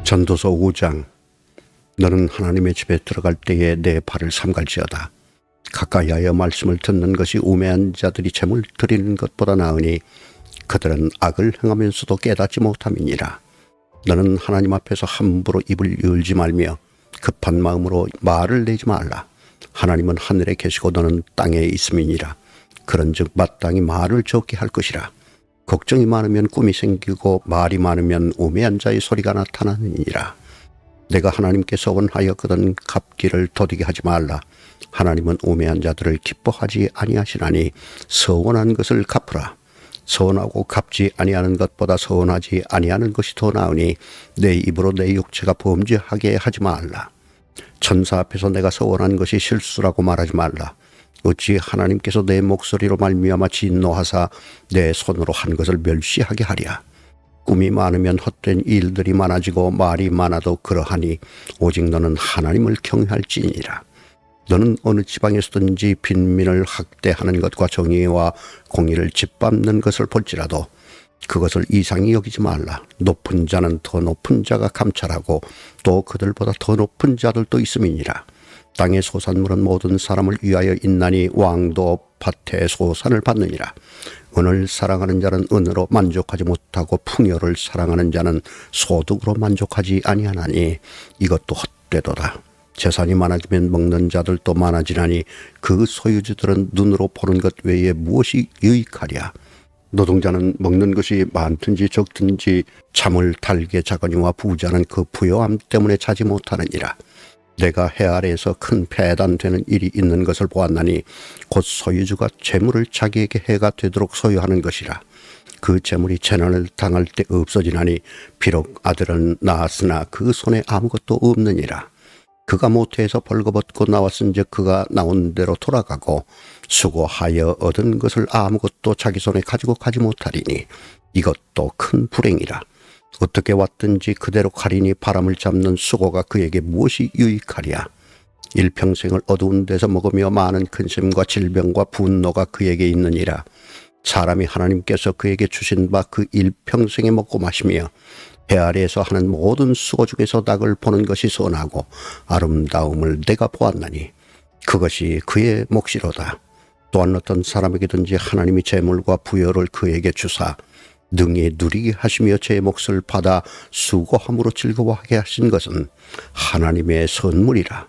전도서 5장. 너는 하나님의 집에 들어갈 때에 내 발을 삼갈지어다. 가까이하여 말씀을 듣는 것이 우매한 자들이 재물 드리는 것보다 나으니 그들은 악을 행하면서도 깨닫지 못함이니라. 너는 하나님 앞에서 함부로 입을 열지 말며 급한 마음으로 말을 내지 말라. 하나님은 하늘에 계시고 너는 땅에 있음이니라. 그런즉 마땅히 말을 적게 할 것이라. 걱정이 많으면 꿈이 생기고 말이 많으면 우매한 자의 소리가 나타나느니라. 내가 하나님께서 원하였거든 갚기를 더디게 하지 말라. 하나님은 우매한 자들을 기뻐하지 아니하시나니 서원한 것을 갚으라. 서원하고 갚지 아니하는 것보다 서원하지 아니하는 것이 더 나으니 내 입으로 내 육체가 범죄하게 하지 말라. 천사 앞에서 내가 서원한 것이 실수라고 말하지 말라. 어찌 하나님께서 내 목소리로 말미암아 진노하사 내 손으로 한 것을 멸시하게 하랴. 꿈이 많으면 헛된 일들이 많아지고 말이 많아도 그러하니 오직 너는 하나님을 경외할지니라. 너는 어느 지방에서든지 빈민을 학대하는 것과 정의와 공의를 짓밟는 것을 볼지라도 그것을 이상히 여기지 말라. 높은 자는 더 높은 자가 감찰하고 또 그들보다 더 높은 자들도 있음이니라. 땅의 소산물은 모든 사람을 위하여 있나니 왕도 밭의 소산을 받느니라. 은을 사랑하는 자는 은으로 만족하지 못하고 풍요를 사랑하는 자는 소득으로 만족하지 아니하나니 이것도 헛되도다. 재산이 많아지면 먹는 자들도 많아지나니 그 소유주들은 눈으로 보는 것 외에 무엇이 유익하랴. 노동자는 먹는 것이 많든지 적든지 잠을 달게 자거니와 부자는 그 부요함 때문에 자지 못하느니라. 내가 해 아래에서 큰 배단되는 일이 있는 것을 보았나니 곧 소유주가 재물을 자기에게 해가 되도록 소유하는 것이라. 그 재물이 재난을 당할 때 없어지나니 비록 아들은 낳았으나 그 손에 아무것도 없느니라. 그가 모태에서 벌거벗고 나왔은즉 그가 나온 대로 돌아가고 수고하여 얻은 것을 아무것도 자기 손에 가지고 가지 못하리니 이것도 큰 불행이라. 어떻게 왔든지 그대로 가리니 바람을 잡는 수고가 그에게 무엇이 유익하랴. 일평생을 어두운 데서 먹으며 많은 근심과 질병과 분노가 그에게 있느니라. 사람이 하나님께서 그에게 주신 바 그 일평생에 먹고 마시며 해 아래에서 하는 모든 수고 중에서 낙을 보는 것이 선하고 아름다움을 내가 보았나니 그것이 그의 몫이로다. 또한 어떤 사람에게든지 하나님이 재물과 부여를 그에게 주사 능히 누리게 하시며 제 몫을 받아 수고함으로 즐거워하게 하신 것은 하나님의 선물이라.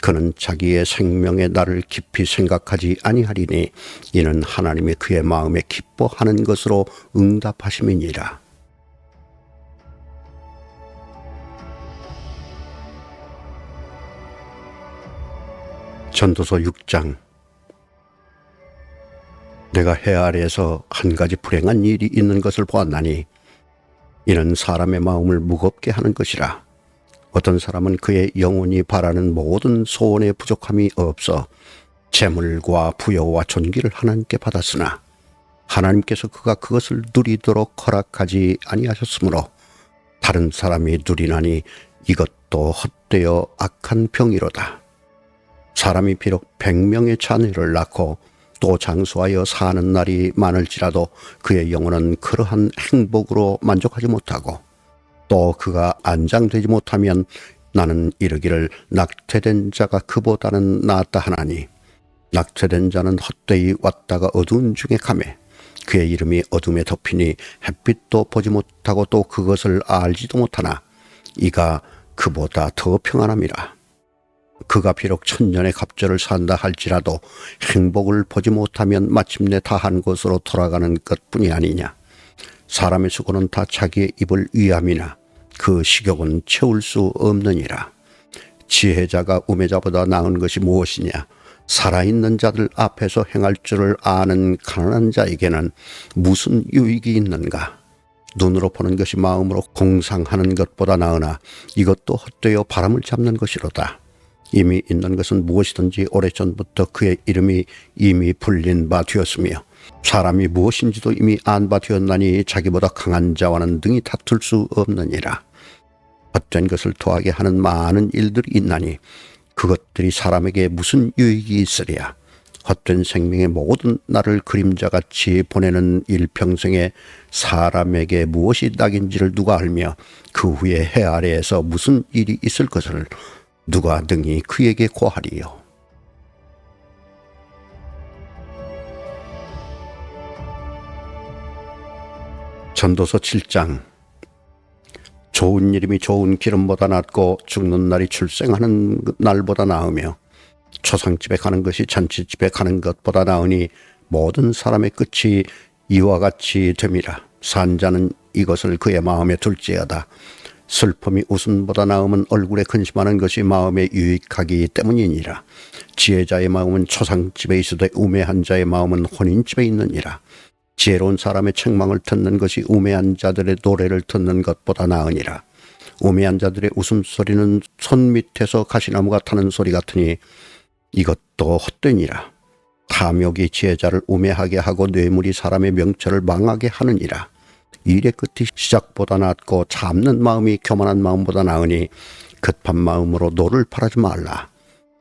그는 자기의 생명의 날을 깊이 생각하지 아니하리니 이는 하나님이 그의 마음에 기뻐하는 것으로 응답하심이니라. 전도서 6장. 내가 해 아래에서 한 가지 불행한 일이 있는 것을 보았나니 이는 사람의 마음을 무겁게 하는 것이라. 어떤 사람은 그의 영혼이 바라는 모든 소원에 부족함이 없어 재물과 부여와 존귀를 하나님께 받았으나 하나님께서 그가 그것을 누리도록 허락하지 아니하셨으므로 다른 사람이 누리나니 이것도 헛되어 악한 병이로다. 사람이 비록 100명의 자녀를 낳고 또 장수하여 사는 날이 많을지라도 그의 영혼은 그러한 행복으로 만족하지 못하고 또 그가 안장되지 못하면 나는 이르기를 낙태된 자가 그보다는 낫다 하나니 낙태된 자는 헛되이 왔다가 어두운 중에 가매 그의 이름이 어둠에 덮이니 햇빛도 보지 못하고 또 그것을 알지도 못하나 이가 그보다 더 평안함이라. 그가 비록 천년의 갑절을 산다 할지라도 행복을 보지 못하면 마침내 다한 곳으로 돌아가는 것뿐이 아니냐. 사람의 수고는 다 자기의 입을 위함이나 그 식욕은 채울 수 없느니라. 지혜자가 우매자보다 나은 것이 무엇이냐. 살아있는 자들 앞에서 행할 줄을 아는 가난한 자에게는 무슨 유익이 있는가. 눈으로 보는 것이 마음으로 공상하는 것보다 나으나 이것도 헛되어 바람을 잡는 것이로다. 이미 있는 것은 무엇이든지 오래전부터 그의 이름이 이미 불린 바 되었으며 사람이 무엇인지도 이미 안 바 되었나니 자기보다 강한 자와는 능히 다툴 수 없느니라. 헛된 것을 더하게 하는 많은 일들이 있나니 그것들이 사람에게 무슨 유익이 있으랴. 헛된 생명의 모든 날을 그림자같이 보내는 일평생에 사람에게 무엇이 낙인지를 누가 알며 그 후에 해 아래에서 무슨 일이 있을 것을 누가 능히 그에게 고하리요. 전도서 7장. 좋은 이름이 좋은 기름보다 낫고 죽는 날이 출생하는 날보다 나으며 초상집에 가는 것이 잔치집에 가는 것보다 나으니 모든 사람의 끝이 이와 같이 됨이라. 산자는 이것을 그의 마음에 둘지어다. 슬픔이 웃음보다 나으면 얼굴에 근심하는 것이 마음에 유익하기 때문이니라. 지혜자의 마음은 초상집에 있으되 우매한 자의 마음은 혼인집에 있느니라. 지혜로운 사람의 책망을 듣는 것이 우매한 자들의 노래를 듣는 것보다 나으니라. 우매한 자들의 웃음소리는 손 밑에서 가시나무가 타는 소리 같으니 이것도 헛되니라. 탐욕이 지혜자를 우매하게 하고 뇌물이 사람의 명철을 망하게 하느니라. 일의 끝이 시작보다 낫고 참는 마음이 교만한 마음보다 나으니 급한 마음으로 노를 바라지 말라.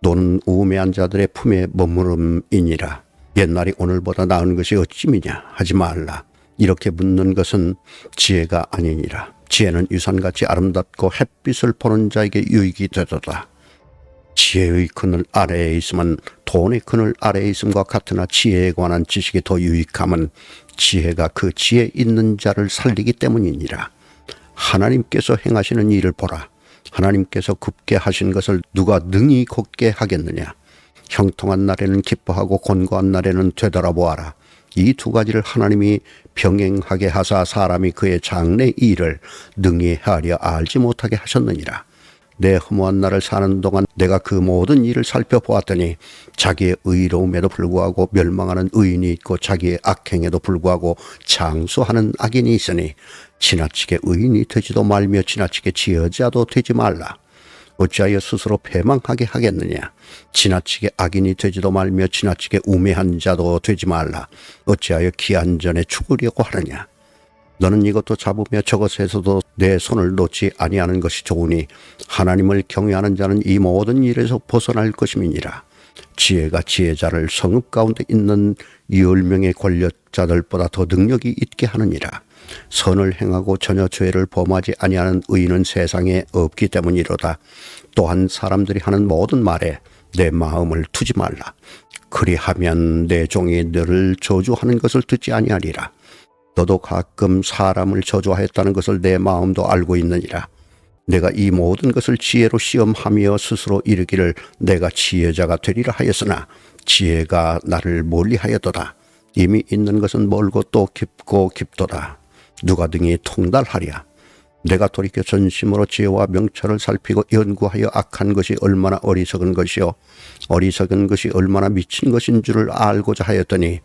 노는 우매한 자들의 품에 머무름이니라. 옛날이 오늘보다 나은 것이 어찌미냐 하지 말라. 이렇게 묻는 것은 지혜가 아니니라. 지혜는 유산같이 아름답고 햇빛을 보는 자에게 유익이 되도다. 지혜의 그늘 아래에 있으면 돈의 그늘 아래에 있음과 같으나 지혜에 관한 지식이 더 유익함은 지혜가 그 지혜 있는 자를 살리기 때문이니라. 하나님께서 행하시는 일을 보라. 하나님께서 굽게 하신 것을 누가 능히 곧게 하겠느냐. 형통한 날에는 기뻐하고 곤고한 날에는 되돌아보아라. 이 두 가지를 하나님이 병행하게 하사 사람이 그의 장래 일을 능히 하려 알지 못하게 하셨느니라. 내 허무한 날을 사는 동안 내가 그 모든 일을 살펴보았더니 자기의 의로움에도 불구하고 멸망하는 의인이 있고 자기의 악행에도 불구하고 장수하는 악인이 있으니 지나치게 의인이 되지도 말며 지나치게 지혜자도 되지 말라. 어찌하여 스스로 패망하게 하겠느냐. 지나치게 악인이 되지도 말며 지나치게 우매한 자도 되지 말라. 어찌하여 기한 전에 죽으려고 하느냐. 너는 이것도 잡으며 저것에서도 내 손을 놓지 아니하는 것이 좋으니 하나님을 경외하는 자는 이 모든 일에서 벗어날 것임이니라. 지혜가 지혜자를 성읍 가운데 있는 10명의 권력자들보다 더 능력이 있게 하느니라. 선을 행하고 전혀 죄를 범하지 아니하는 의인은 세상에 없기 때문이로다. 또한 사람들이 하는 모든 말에 내 마음을 두지 말라. 그리하면 내 종이 너를 저주하는 것을 듣지 아니하리라. 너도 가끔 사람을 저주하였다는 것을 내 마음도 알고 있느니라. 내가 이 모든 것을 지혜로 시험하며 스스로 이르기를 내가 지혜자가 되리라 하였으나 지혜가 나를 멀리하였도다. 이미 있는 것은 멀고 또 깊고 깊도다. 누가 등이 통달하랴. 내가 돌이켜 전심으로 지혜와 명철을 살피고 연구하여 악한 것이 얼마나 어리석은 것이요 어리석은 것이 얼마나 미친 것인 줄을 알고자 하였더니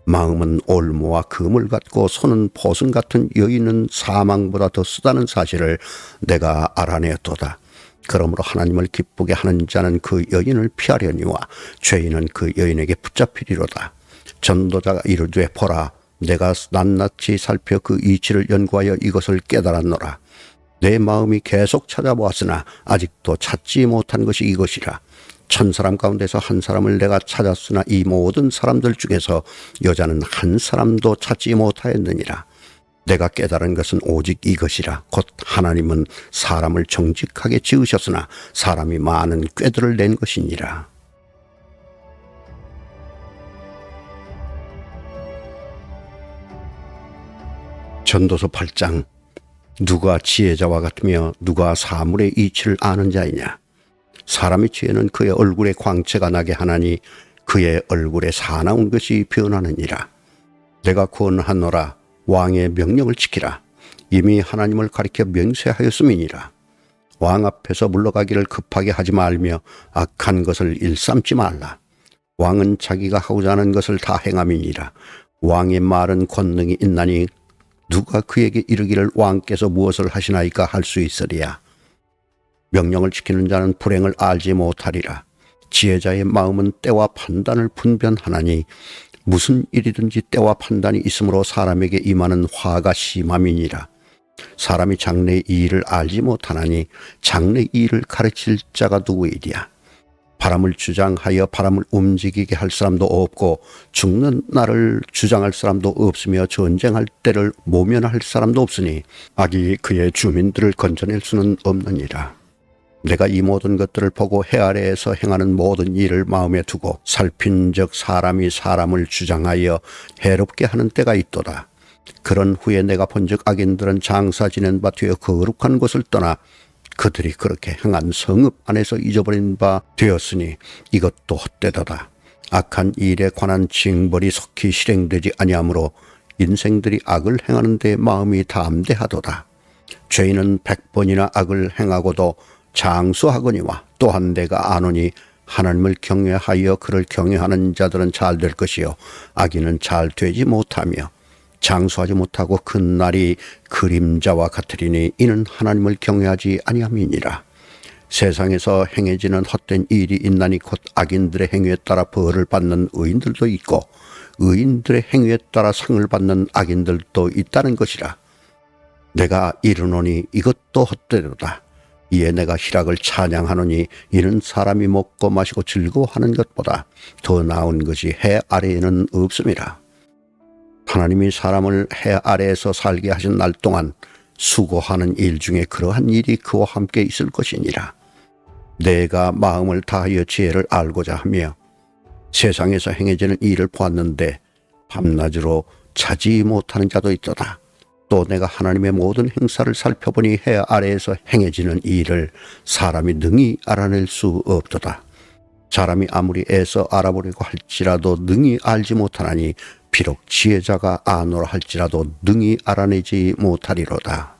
마음은 올무와 금을 같고 손은 포승 같은 여인은 사망보다 더 쓰다는 사실을 내가 알아내었도다. 그러므로 하나님을 기쁘게 하는 자는 그 여인을 피하려니와 죄인은 그 여인에게 붙잡히리로다. 전도자가 이르되 보라, 내가 낱낱이 살펴 그 이치를 연구하여 이것을 깨달았노라. 내 마음이 계속 찾아보았으나 아직도 찾지 못한 것이 이것이라. 1000사람 가운데서 한 사람을 내가 찾았으나 이 모든 사람들 중에서 여자는 한 사람도 찾지 못하였느니라. 내가 깨달은 것은 오직 이것이라. 곧 하나님은 사람을 정직하게 지으셨으나 사람이 많은 꾀들을 낸 것이니라. 전도서 8장. 누가 지혜자와 같으며 누가 사물의 이치를 아는 자이냐. 사람의 지혜는 그의 얼굴에 광채가 나게 하나니 그의 얼굴에 사나운 것이 변하느니라. 내가 권하노라. 왕의 명령을 지키라. 이미 하나님을 가리켜 맹세하였음이니라. 왕 앞에서 물러가기를 급하게 하지 말며 악한 것을 일삼지 말라. 왕은 자기가 하고자 하는 것을 다 행함이니라. 왕의 말은 권능이 있나니 누가 그에게 이르기를 왕께서 무엇을 하시나이까 할 수 있으리야. 명령을 지키는 자는 불행을 알지 못하리라. 지혜자의 마음은 때와 판단을 분별하나니 무슨 일이든지 때와 판단이 있으므로 사람에게 임하는 화가 심함이니라. 사람이 장래의 일을 알지 못하나니 장래의 일을 가르칠 자가 누구이랴. 바람을 주장하여 바람을 움직이게 할 사람도 없고 죽는 날을 주장할 사람도 없으며 전쟁할 때를 모면할 사람도 없으니 악이 그의 주민들을 건져낼 수는 없느니라. 내가 이 모든 것들을 보고 해 아래에서 행하는 모든 일을 마음에 두고 살핀즉 사람이 사람을 주장하여 해롭게 하는 때가 있도다. 그런 후에 내가 본즉 악인들은 장사 지낸 바 되어 거룩한 곳을 떠나 그들이 그렇게 행한 성읍 안에서 잊어버린 바 되었으니 이것도 헛되도다. 악한 일에 관한 징벌이 속히 실행되지 아니하므로 인생들이 악을 행하는 데 마음이 담대하도다. 죄인은 100번이나 악을 행하고도 장수하거니와 또한 내가 아노니 하나님을 경외하여 그를 경외하는 자들은 잘 될 것이요 악인은 잘 되지 못하며 장수하지 못하고 큰 날이 그림자와 같으리니 이는 하나님을 경외하지 아니함이니라. 세상에서 행해지는 헛된 일이 있나니 곧 악인들의 행위에 따라 벌을 받는 의인들도 있고 의인들의 행위에 따라 상을 받는 악인들도 있다는 것이라. 내가 이르노니 이것도 헛되도다. 이에 내가 희락을 찬양하노니 이는 사람이 먹고 마시고 즐거워하는 것보다 더 나은 것이 해 아래에는 없음이라. 하나님이 사람을 해 아래에서 살게 하신 날 동안 수고하는 일 중에 그러한 일이 그와 함께 있을 것이니라. 내가 마음을 다하여 지혜를 알고자 하며 세상에서 행해지는 일을 보았는데 밤낮으로 자지 못하는 자도 있도다. 또 내가 하나님의 모든 행사를 살펴보니 해 아래에서 행해지는 일을 사람이 능히 알아낼 수 없도다. 사람이 아무리 애써 알아보려고 할지라도 능히 알지 못하나니 비록 지혜자가 아노라 할지라도 능히 알아내지 못하리로다.